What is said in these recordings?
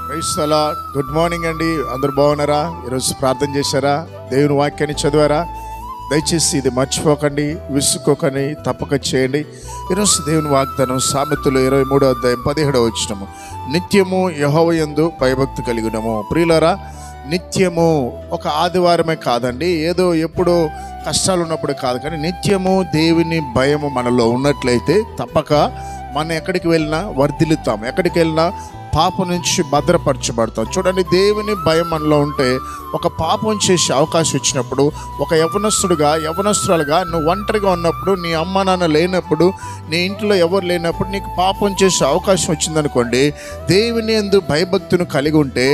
Praise the lord. Good morning అండి. అందరు బాగున్నారా? ఈరోజు ప్రార్థన చేశారా? దేవుని వాక్యాన్ని చదివారా? దయచేసి ఇది మర్చిపోకండి, విసుక్కోకండి, తప్పక చేయండి. ఈరోజు దేవుని వాగ్దానం సామెతలు 23:17 నిత్యము యెహోవా యందు భయభక్తి కలిగినము. ప్రియులారా, నిత్యము ఒక ఆదివారమే కాదండి, ఏదో ఎప్పుడో కష్టాలు ఉన్నప్పుడు కాదు, కానీ నిత్యము దేవుని భయము మనలో ఉన్నట్లయితే తప్పక మనం ఎక్కడికి వెళ్ళినా వర్ధిల్లుతాం, ఎక్కడికి వెళ్ళినా పాపం నుంచి భద్రపరచబడతాం. చూడండి, దేవుని భయం మనలో ఉంటే ఒక పాపం చేసే అవకాశం ఇచ్చినప్పుడు, ఒక యవనస్తురాలుగా నువ్వు ఒంటరిగా ఉన్నప్పుడు, నీ అమ్మ నాన్న లేనప్పుడు, నీ ఇంట్లో ఎవరు లేనప్పుడు నీకు పాపం చేసే అవకాశం వచ్చిందనుకోండి, దేవుని యందు భయభక్తును కలిగి ఉంటే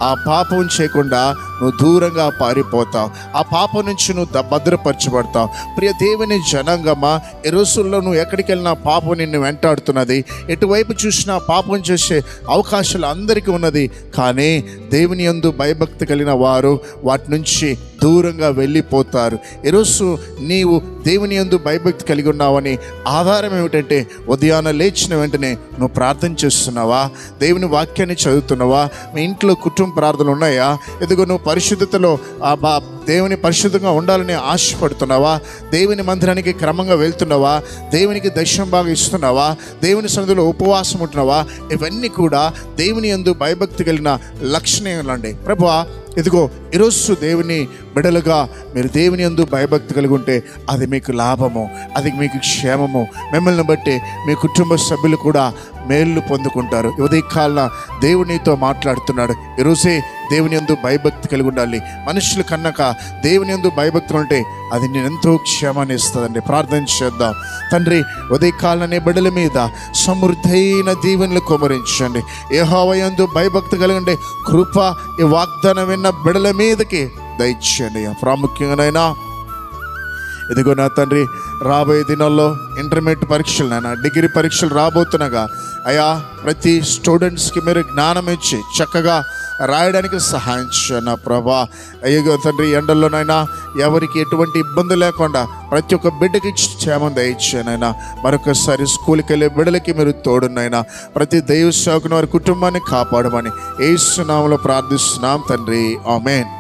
ఆ పాపం చేయకుండా నువ్వు దూరంగా పారిపోతావు, ఆ పాపం నుంచి నువ్వు భద్రపరచబడతావు. ప్రియ దేవుని జనాంగమా, ఈ రోజుల్లో నువ్వు ఎక్కడికి వెళ్ళినా పాపం నిన్ను వెంటాడుతున్నది. ఎటువైపు చూసినా పాపం చేసే అవకాశాలు అందరికీ ఉన్నది. కానీ దేవుని యందు భయభక్తి కలిగిన వారు వాటి నుంచి దూరంగా వెళ్ళిపోతారు. ఈరోజు నీవు దేవుని యందు భయభక్తి కలిగి ఉన్నావని ఆధారం ఏమిటంటే, ఉదయాన్నే లేచిన వెంటనే నువ్వు ప్రార్థన చేస్తున్నావా? దేవుని వాక్యాన్ని చదువుతున్నావా? మీ ఇంట్లో కుటుంబ ప్రార్థనలు ఉన్నాయా? ఎదుగో నువ్వు పరిశుద్ధతలో దేవుని పరిశుద్ధంగా ఉండాలని ఆశపడుతున్నావా? దేవుని మందిరానికి క్రమంగా వెళ్తున్నావా? దేవునికి దర్శనం బాగా ఇస్తున్నావా? దేవుని సన్నిధిలో ఉపవాసం ఉంటున్నావా? ఇవన్నీ కూడా దేవుని యందు భయభక్తి కలిగిన లక్షణాలండి. ప్రభువా, ఇదిగో ఈరోజు దేవుని బిడలుగా మీరు దేవుని యందు భయభక్తి కలిగి ఉంటే అది మీకు లాభము, అది మీకు క్షేమము. మిమ్మల్ని బట్టి మీ కుటుంబ సభ్యులు కూడా మేలు పొందుకుంటారు. ఉదయకాలన దేవునితో మాట్లాడుతున్నాడు. ఈరోజే దేవుని యందు భయభక్తి కలిగి ఉండాలి. మనుషులు కన్నాక దేవుని యందు భయభక్తి ఉంటే అది నేను ఎంతో క్షేమాన్ని ఇస్తుందండి. ప్రార్థన చేద్దాం. తండ్రి, ఉదయకాలనే బిడ్డల మీద సమృద్ధైన దీవెనలు కుమ్మరించండి. యెహోవా యందు భయభక్తి కలిగండి. కృప ఈ వాగ్దానం విన్న బిడ్డల మీదకి దయచేయండి. ప్రాముఖ్యంగానైనా ఇదిగో నా తండ్రి, రాబోయే దినాల్లో ఇంటర్మీడియట్ పరీక్షలు, నాయన డిగ్రీ పరీక్షలు రాబోతున్నాగా అయ్యా, ప్రతి స్టూడెంట్స్కి మీరు జ్ఞానం ఇచ్చి చక్కగా రాయడానికి సహాయం చేయండి ప్రభా. అయ్యో తండ్రి, ఎండల్లోనైనా ఎవరికి ఎటువంటి ఇబ్బంది లేకుండా ప్రతి ఒక్క బిడ్డకి క్షేమం దయచేయనైనా. మరొకసారి స్కూల్కి వెళ్ళే బిడ్డలకి మీరు తోడునైనా. ప్రతి దైవ సేవకుని వారి కుటుంబాన్ని కాపాడమని యేసు నామములో ప్రార్థిస్తున్నాం తండ్రి. ఆమేన్.